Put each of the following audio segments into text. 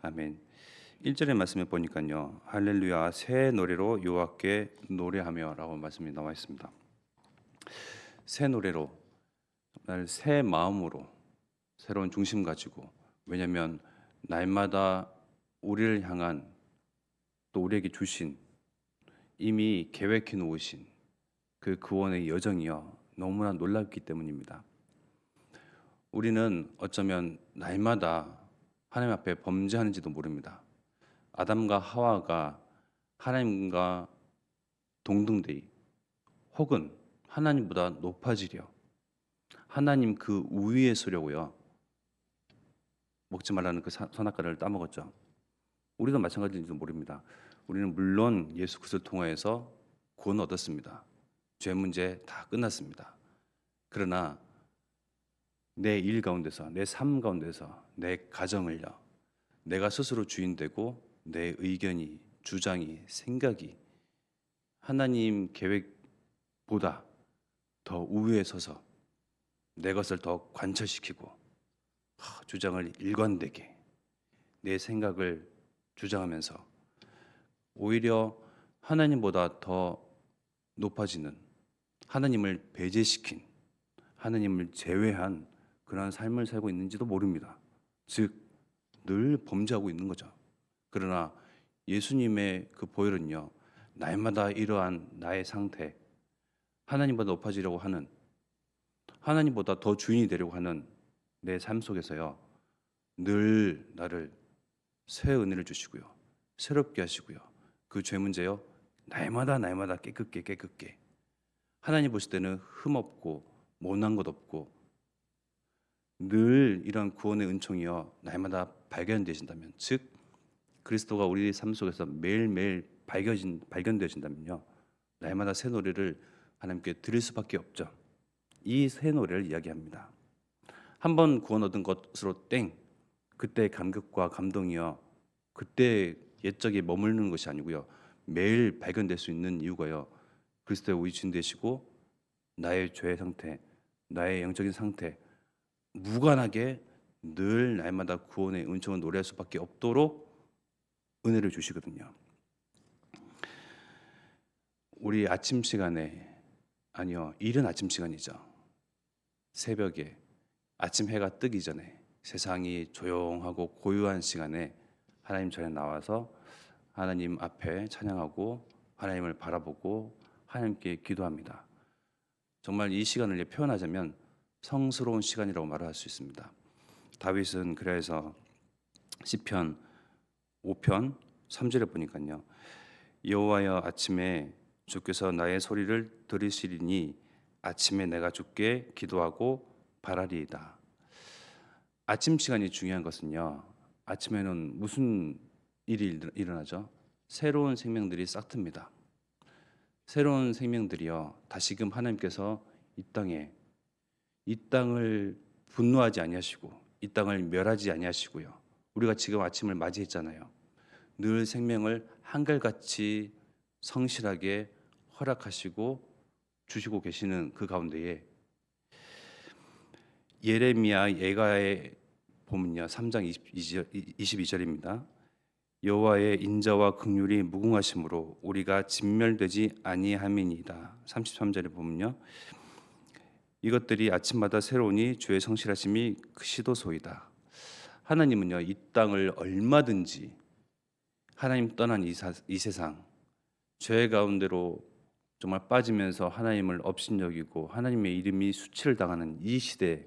아멘. 1절의 말씀에 보니까요. 할렐루야 새 노래로 여호와께 노래하며라고 말씀이 나와 있습니다. 새 노래로 날 새 마음으로 새로운 중심 가지고 왜냐하면 날마다 우리를 향한 또 우리에게 주신 이미 계획해 놓으신 그 구원의 여정이요 너무나 놀랍기 때문입니다. 우리는 어쩌면 날마다 하나님 앞에 범죄하는지도 모릅니다. 아담과 하와가 하나님과 동등되이 혹은 하나님보다 높아지려 하나님 그 우위에 서려고요 먹지 말라는 그 선악과를 따먹었죠. 우리도 마찬가지인지도 모릅니다. 우리는 물론 예수 그리스도를 통하여서 구원 얻었습니다. 죄 문제 다 끝났습니다. 그러나 내 일 가운데서 내 삶 가운데서 내 가정을요 내가 스스로 주인 되고 내 의견이 주장이 생각이 하나님 계획보다 더 우위에 서서 내 것을 더 관철시키고 주장을 일관되게 내 생각을 주장하면서 오히려 하나님보다 더 높아지는 하나님을 배제시킨 하나님을 제외한 그러한 삶을 살고 있는지도 모릅니다. 즉 늘 범죄하고 있는 거죠. 그러나 예수님의 그 보혈은요 날마다 이러한 나의 상태 하나님보다 높아지려고 하는 하나님보다 더 주인이 되려고 하는 내 삶 속에서요 늘 나를 새 은혜를 주시고요 새롭게 하시고요 그 죄 문제요 날마다 깨끗게 하나님 보실 때는 흠없고 못난 것 없고 늘 이런 구원의 은총이요 날마다 발견되신다면 즉 그리스도가 우리 삶 속에서 매일매일 발견되신다면요 날마다 새 노래를 하나님께 드릴 수밖에 없죠. 이 새 노래를 이야기합니다. 한 번 구원 얻은 것으로 땡 그때 감격과 감동이요 그때 옛적에 머무르는 것이 아니고요 매일 발견될 수 있는 이유가요 그리스도의 우리 주인 되시고 나의 죄의 상태 나의 영적인 상태 무관하게 늘 날마다 구원의 은총을 노래할 수밖에 없도록 은혜를 주시거든요. 우리 아침 시간에 아니요 이른 아침 시간이죠. 새벽에 아침 해가 뜨기 전에 세상이 조용하고 고요한 시간에 하나님 전에 나와서 하나님 앞에 찬양하고 하나님을 바라보고 하나님께 기도합니다. 정말 이 시간을 표현하자면 성스러운 시간이라고 말할 수 있습니다. 다윗은 그래서 시편 5편 3절에 보니까요. 여호와여 아침에 주께서 나의 소리를 들으시리니 아침에 내가 주께 기도하고 바라리이다. 아침 시간이 중요한 것은요. 아침에는 무슨 일이 일어나죠? 새로운 생명들이 싹 틉니다. 새로운 생명들이요. 다시금 하나님께서 이 땅을 분노하지 아니하시고 이 땅을 멸하지 아니하시고요. 우리가 지금 아침을 맞이했잖아요. 늘 생명을 한결같이 성실하게 허락하시고 주시고 계시는 그 가운데에 예레미야 예가에 보면요 3장 22절입니다. 여호와의 인자와 긍휼이 무궁하심으로 우리가 진멸되지 아니함이니이다. 33절에 보면요 이것들이 아침마다 새로우니 주의 성실하심이 크시도소이다. 하나님은요 이 땅을 얼마든지 하나님 떠난 이 세상 죄 가운데로 정말 빠지면서 하나님을 업신여기고 하나님의 이름이 수치를 당하는 이 시대에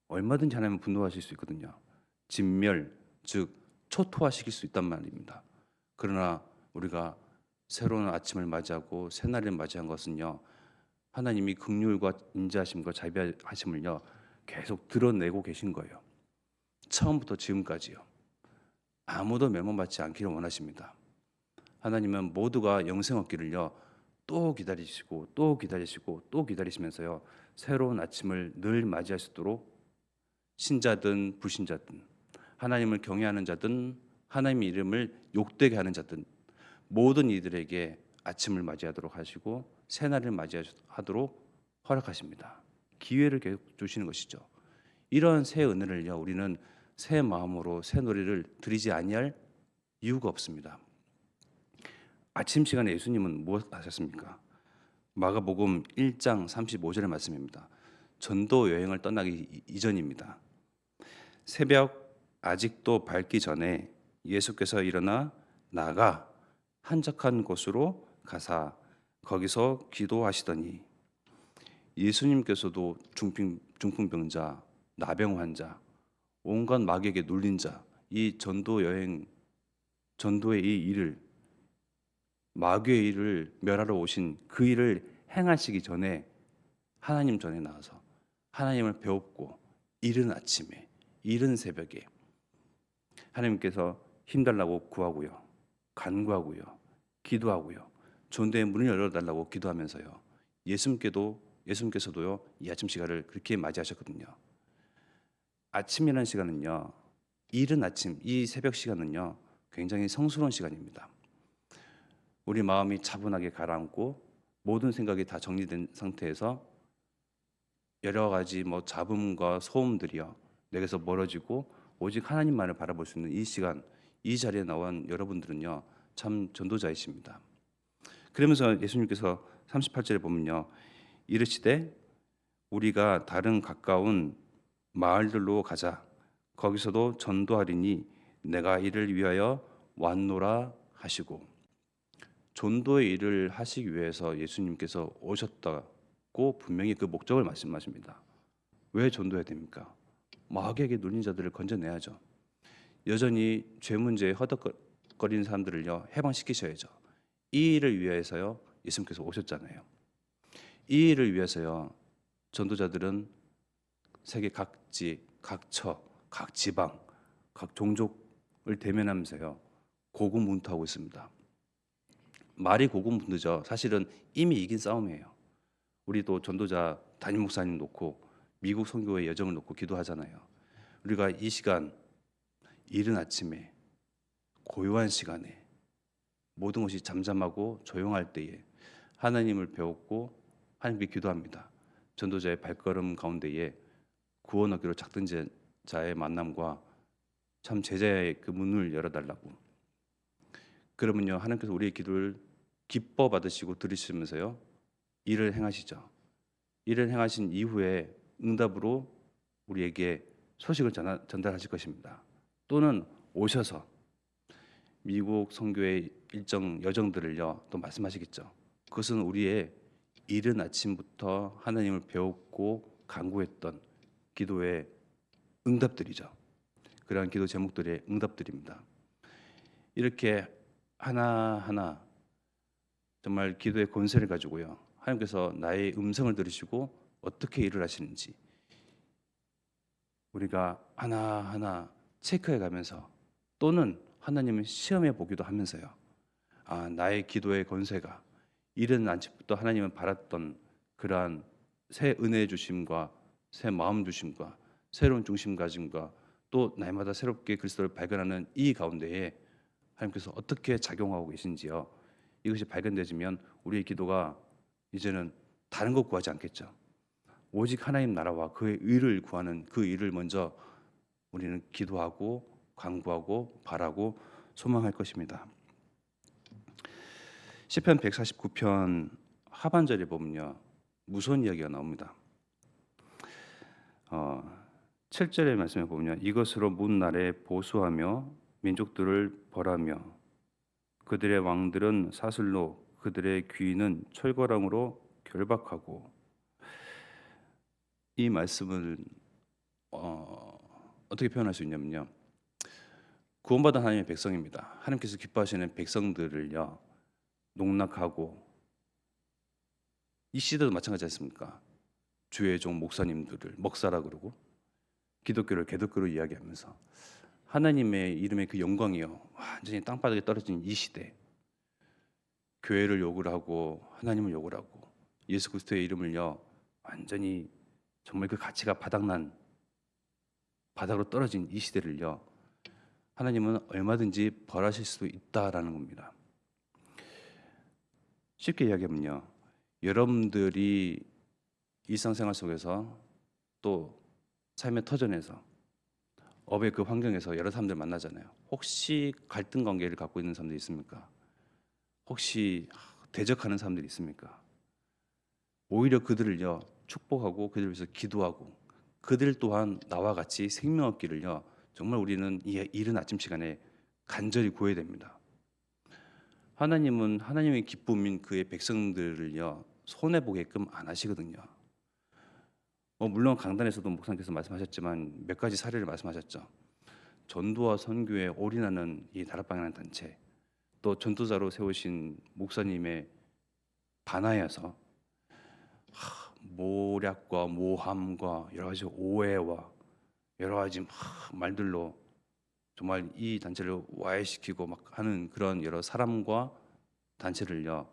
얼마든지 하나님은 분노하실 수 있거든요. 진멸, 즉 초토화시킬 수 있단 말입니다. 그러나 우리가 새로운 아침을 맞이하고 새날을 맞이한 것은요. 하나님이 긍휼과 인자하심과 자비하심을요. 계속 드러내고 계신 거예요. 처음부터 지금까지요. 아무도 멸망받지 않기를 원하십니다. 하나님은 모두가 영생 얻기를요. 또 기다리시고 또 기다리시고 또 기다리시면서요. 새로운 아침을 늘 맞이할 수 있도록 신자든 불신자든 하나님을 경외하는 자든 하나님의 이름을 욕되게 하는 자든 모든 이들에게 아침을 맞이하도록 하시고 새날을 맞이하도록 허락하십니다. 기회를 계속 주시는 것이죠. 이런 새 은혜를요 우리는 새 마음으로 새 노래를 드리지 아니할 이유가 없습니다. 아침 시간에 예수님은 무엇 하셨습니까? 마가복음 1장 35절의 말씀입니다. 전도 여행을 떠나기 이전입니다. 새벽 아직도 밝기 전에 예수께서 일어나 나가 한적한 곳으로 가사 거기서 기도하시더니, 예수님께서도 중풍병자, 나병 환자, 온갖 마귀에게 눌린 자, 이 전도 여행, 전도의 이 일을, 마귀의 일을 멸하러 오신 그 일을 행하시기 전에 하나님 전에 나와서 하나님을 배웠고, 이른 아침에, 이른 새벽에 하나님께서 힘달라고 구하고요, 간구하고요, 기도하고요, 전도의 문을 열어달라고 기도하면서요, 예수님께서도요 이 아침 시간을 그렇게 맞이하셨거든요. 아침이라는 시간은요, 이른 아침, 이 새벽 시간은요 굉장히 성스러운 시간입니다. 우리 마음이 차분하게 가라앉고 모든 생각이 다 정리된 상태에서 여러 가지 잡음과 소음들이요 내게서 멀어지고 오직 하나님만을 바라볼 수 있는 이 시간, 이 자리에 나온 여러분들은요 참 전도자이십니다. 그러면서 예수님께서 38절에 보면요, 이르시되 우리가 다른 가까운 마을들로 가자. 거기서도 전도하리니 내가 이를 위하여 왔노라 하시고, 전도의 일을 하시기 위해서 예수님께서 오셨다고 분명히 그 목적을 말씀하십니다. 왜 전도해야 됩니까? 마귀에게 눌린 자들을 건져내야죠. 여전히 죄 문제에 허덕거리는 사람들을요 해방시키셔야죠. 이 일을 위해서요 예수님께서 오셨잖아요. 이 일을 위해서요 전도자들은 세계 각지, 각처, 각 지방, 각 종족을 대면하면서요 고군분투하고 있습니다. 말이 고군분투죠. 사실은 이미 이긴 싸움이에요. 우리도 전도자 담임 목사님 놓고 미국 선교의 여정을 놓고 기도하잖아요. 우리가 이 시간, 이른 아침에, 고요한 시간에, 모든 것이 잠잠하고 조용할 때에 하나님을 배웠고 하나님께 기도합니다. 전도자의 발걸음 가운데에 구원 얻기로 작든 자의 만남과 참 제자의 그 문을 열어달라고. 그러면요 하나님께서 우리의 기도를 기뻐 받으시고 들으시면서요 일을 행하시죠. 일을 행하신 이후에 응답으로 우리에게 소식을 전달하실 것입니다. 또는 오셔서 미국 선교의 일정 여정들을요 또 말씀하시겠죠. 그것은 우리의 이른 아침부터 하나님을 배웠고 간구했던 기도의 응답들이죠. 그러한 기도 제목들의 응답들입니다. 이렇게 하나하나 정말 기도의 권세를 가지고요 하나님께서 나의 음성을 들으시고 어떻게 일을 하시는지 우리가 하나하나 체크해 가면서, 또는 하나님을 시험해 보기도 하면서요, 나의 기도의 권세가 이른 아침부터 하나님을 바랐던 그러한 새 은혜 주심과 새 마음 주심과 새로운 중심 가짐과 또 날마다 새롭게 그리스도를 발견하는 이 가운데에 하나님께서 어떻게 작용하고 계신지요, 이것이 발견되지면 우리의 기도가 이제는 다른 것 구하지 않겠죠. 오직 하나님 나라와 그의 의를 구하는 그 일을 먼저 우리는 기도하고 간구하고 바라고 소망할 것입니다. 시편 149편 하반절에 보면요 무서운 이야기가 나옵니다. 7절의 말씀에 보면 이것으로 문 아래 보수하며 민족들을 벌하며 그들의 왕들은 사슬로 그들의 귀인은 철거랑으로 결박하고. 이 말씀을 어떻게 표현할 수 있냐면요, 구원받은 하나님의 백성입니다. 하나님께서 기뻐하시는 백성들을요 농락하고, 이 시대도 마찬가지 않습니까? 주의 종 목사님들을 먹사라 그러고 기독교를 개독교로 이야기하면서 하나님의 이름의 그 영광이요 완전히 땅바닥에 떨어진 이 시대, 교회를 욕을 하고 하나님을 욕을 하고 예수 그리스도의 이름을요 완전히 정말 그 가치가 바닥으로 떨어진 이 시대를요 하나님은 얼마든지 벌하실 수도 있다라는 겁니다. 쉽게 이야기하면요, 여러분들이 일상생활 속에서 또 삶의 터전에서 업의 그 환경에서 여러 사람들 만나잖아요. 혹시 갈등 관계를 갖고 있는 사람들이 있습니까? 혹시 대적하는 사람들이 있습니까? 오히려 그들을요 축복하고 그들을 위해서 기도하고 그들 또한 나와 같이 생명 얻기를요 정말 우리는 이 이른 아침 시간에 간절히 구해야 됩니다. 하나님은 하나님의 기쁨인 그의 백성들을요 손해 보게끔 안 하시거든요. 물론 강단에서도 목사님께서 말씀하셨지만 몇 가지 사례를 말씀하셨죠. 전도와 선교에 올인하는 이 다락방이라는 단체, 또 전도자로 세우신 목사님의 반하여서 모략과 모함과 여러 가지 오해와 여러 가지 막 말들로 정말 이 단체를 와해시키고 막 하는 그런 여러 사람과 단체를요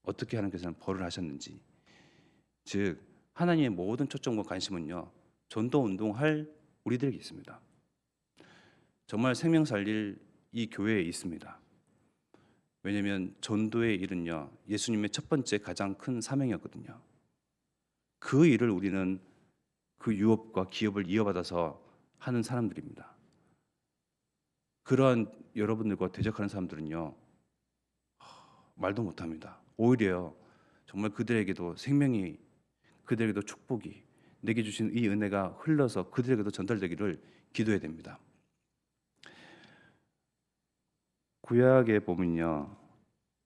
어떻게 하나님께서는 벌을 하셨는지, 즉 하나님의 모든 초점과 관심은요 전도 운동할 우리들에게 있습니다. 정말 생명 살릴 이 교회에 있습니다. 왜냐하면 전도의 일은요 예수님의 첫 번째 가장 큰 사명이었거든요. 그 일을 우리는 그 유업과 기업을 이어받아서 하는 사람들입니다. 그러한 여러분들과 대적하는 사람들은요 말도 못합니다. 오히려 정말 그들에게도 생명이, 그들에게도 축복이, 내게 주신 이 은혜가 흘러서 그들에게도 전달되기를 기도해야 됩니다. 구약에 보면요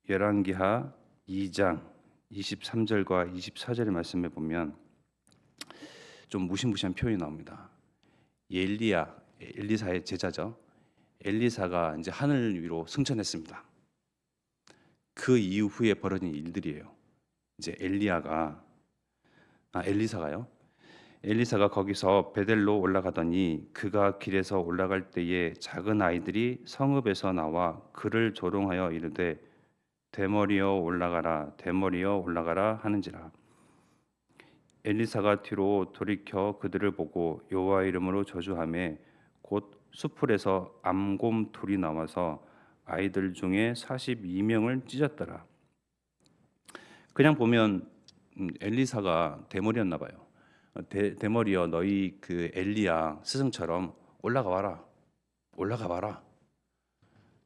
열왕기하 2장 23절과 24절의 말씀에 보면 좀 무시무시한 표현이 나옵니다. 엘리사의 제자죠. 엘리사가 이제 하늘 위로 승천했습니다. 그 이후에 벌어진 일들이에요. 이제 엘리사가요. 거기서 베델로 올라가더니 그가 길에서 올라갈 때에 작은 아이들이 성읍에서 나와 그를 조롱하여 이르되 대머리여 올라가라 대머리여 올라가라 하는지라. 엘리사가 뒤로 돌이켜 그들을 보고 여호와 이름으로 저주하매 곧 수풀에서 암곰 둘이 나와서 아이들 중에 42명을 찢었더라. 그냥 보면 엘리사가 대머리였나 봐요. 대머리여 너희 그 엘리야 스승처럼 올라가 봐라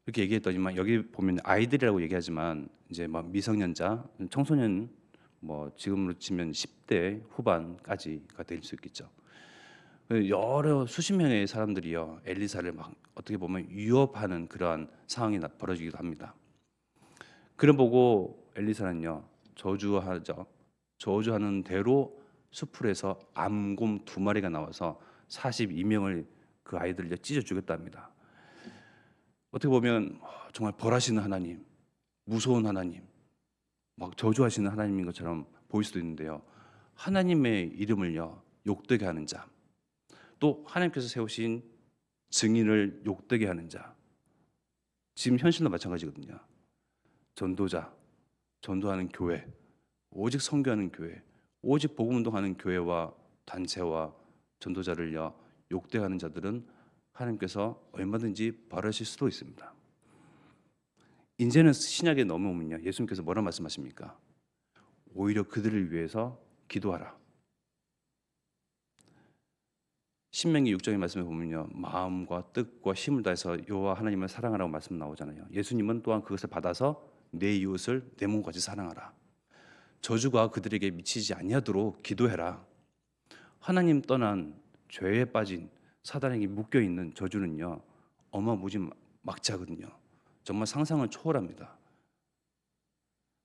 이렇게 얘기했더니만, 여기 보면 아이들이라고 얘기하지만 이제 막 미성년자, 청소년, 뭐 지금으로 치면 10대 후반까지가 될 수 있겠죠. 여러 수십 명의 사람들이요 엘리사를 막 어떻게 보면 위협하는 그러한 상황이 벌어지기도 합니다. 그를 보고 엘리사는요 저주하죠. 저주하는 대로 수풀에서 암곰 2마리가 나와서 42명을 그 아이들을 찢어 죽였답니다. 어떻게 보면 정말 벌하시는 하나님, 무서운 하나님, 막 저주하시는 하나님인 것처럼 보일 수도 있는데요. 하나님의 이름을요 욕되게 하는 자, 또 하나님께서 세우신 증인을 욕되게 하는 자, 지금 현실도 마찬가지거든요. 전도자, 전도하는 교회, 오직 선교하는 교회, 오직 복음 운동하는 교회와 단체와 전도자를요 욕대하는 자들은 하나님께서 얼마든지 벌하실 수도 있습니다. 이제는 신약에 넘어오면요 예수님께서 뭐라 말씀하십니까? 오히려 그들을 위해서 기도하라. 신명기 6장의 말씀에 보면요 마음과 뜻과 힘을 다해서 여호와 하나님을 사랑하라고 말씀 나오잖아요. 예수님은 또한 그것을 받아서 내 이웃을 내 몸같이 사랑하라. 저주가 그들에게 미치지 아니하도록 기도해라. 하나님 떠난 죄에 빠진 사단에게 묶여 있는 저주는요 어마무지 막자거든요. 정말 상상을 초월합니다.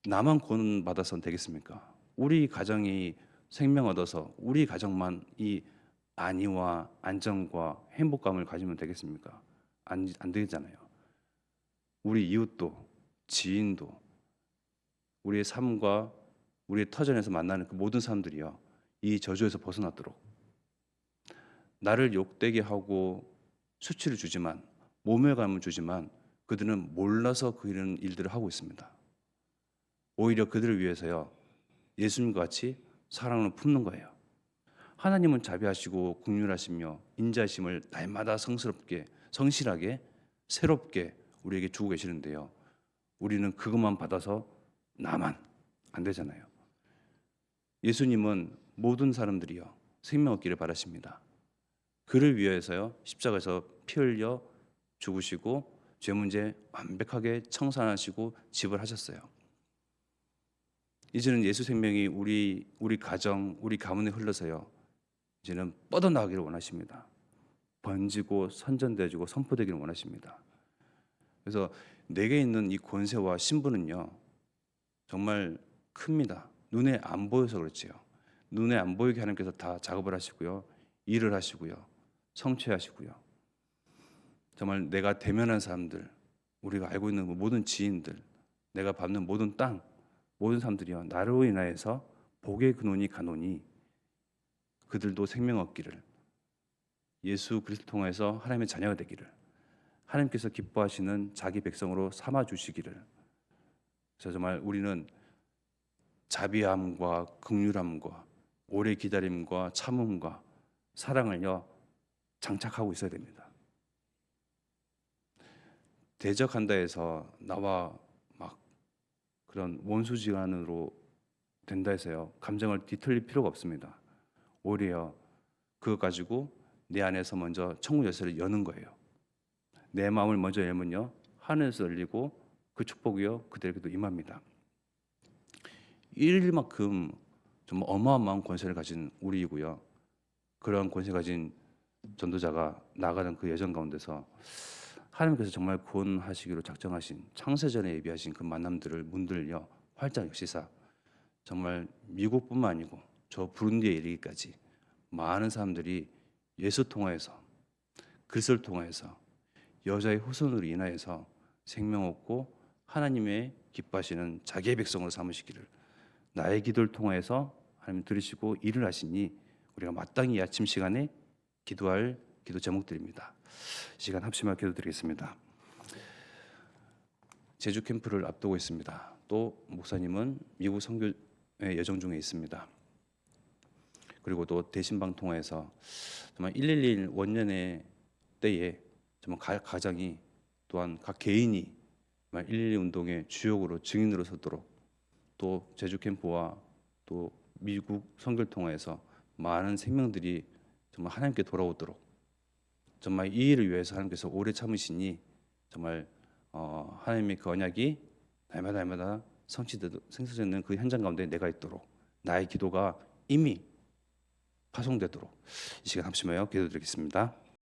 나만 구원받아서는 되겠습니까? 우리 가정이 생명 얻어서 우리 가정만 이 안위와 안정과 행복감을 가지면 되겠습니까? 안 되잖아요. 우리 이웃도, 지인도, 우리의 삶과 우리의 터전에서 만나는 그 모든 사람들이요 이 저주에서 벗어나도록, 나를 욕되게 하고 수치를 주지만, 모멸감을 주지만 그들은 몰라서 그런 일들을 하고 있습니다. 오히려 그들을 위해서요 예수님과 같이 사랑을 품는 거예요. 하나님은 자비하시고 긍휼하시며 인자하심을 날마다 성스럽게, 성실하게, 새롭게 우리에게 주고 계시는데요 우리는 그것만 받아서 나만 안 되잖아요. 예수님은 모든 사람들이요 생명 얻기를 바라십니다. 그를 위해서요 십자가에서 피 흘려 죽으시고 죄 문제 완벽하게 청산하시고 지불하셨어요. 이제는 예수 생명이 우리 가정, 우리 가문에 흘러서요. 이제는 뻗어나가기를 원하십니다. 번지고 선전되어지고 선포되기를 원하십니다. 그래서 내게 있는 이 권세와 신분은요 정말 큽니다. 눈에 안 보여서 그렇지요. 눈에 안 보이게 하나님께서 다 작업을 하시고요, 일을 하시고요, 성취하시고요. 정말 내가 대면한 사람들, 우리가 알고 있는 모든 지인들, 내가 밟는 모든 땅, 모든 사람들이요 나로 인하여서 복의 근원이 가노니 그들도 생명 얻기를, 예수 그리스도 통해서 하나님의 자녀가 되기를, 하나님께서 기뻐하시는 자기 백성으로 삼아 주시기를. 그래서 정말 우리는 자비함과 긍휼함과 오래 기다림과 참음과 사랑을요 장착하고 있어야 됩니다. 대적한다 해서 나와 막 그런 원수지간으로 된다 해서요 감정을 뒤틀릴 필요가 없습니다. 오히려 그거 가지고 내 안에서 먼저 천국 열쇠를 여는 거예요. 내 마음을 먼저 열면요 하늘에서 열리고 그 축복이요 그들에게도 임합니다. 일만큼 정말 어마어마한 권세를 가진 우리이고요. 그러한 권세 가진 전도자가 나가는 그 여정 가운데서 하나님께서 정말 구원하시기로 작정하신 창세전에 예비하신 그 만남들을 문들요 활짝 여시사 정말 미국뿐만 아니고 저 부룬디에 이르기까지 많은 사람들이 예수 통하여서 그리스도를 통하여서 여자의 후손으로 인하여서 생명 얻고 하나님의 기뻐하시는 자기의 백성으로 삼으시기를 나의 기도를 통하여서 하나님 들으시고 일을 하시니 우리가 마땅히 이 아침 시간에 기도할 기도 제목들입니다. 이 시간 합심하여 기도드리겠습니다. 제주 캠프를 앞두고 있습니다. 또 목사님은 미국 선교의 여정 중에 있습니다. 그리고 또 대신방 통해서 정말 111 원년의 때에 정말 가정이 또한 각 개인이 112 운동의 주역으로 증인으로 서도록 또 제주 캠프와 또 미국 선교를 통해서 많은 생명들이 정말 하나님께 돌아오도록 정말 이 일을 위해서 하나님께서 오래 참으시니 정말 하나님의 그 언약이 날마다 성취되는 그 현장 가운데 내가 있도록 나의 기도가 이미 파송되도록 이 시간 합심하여 기도드리겠습니다.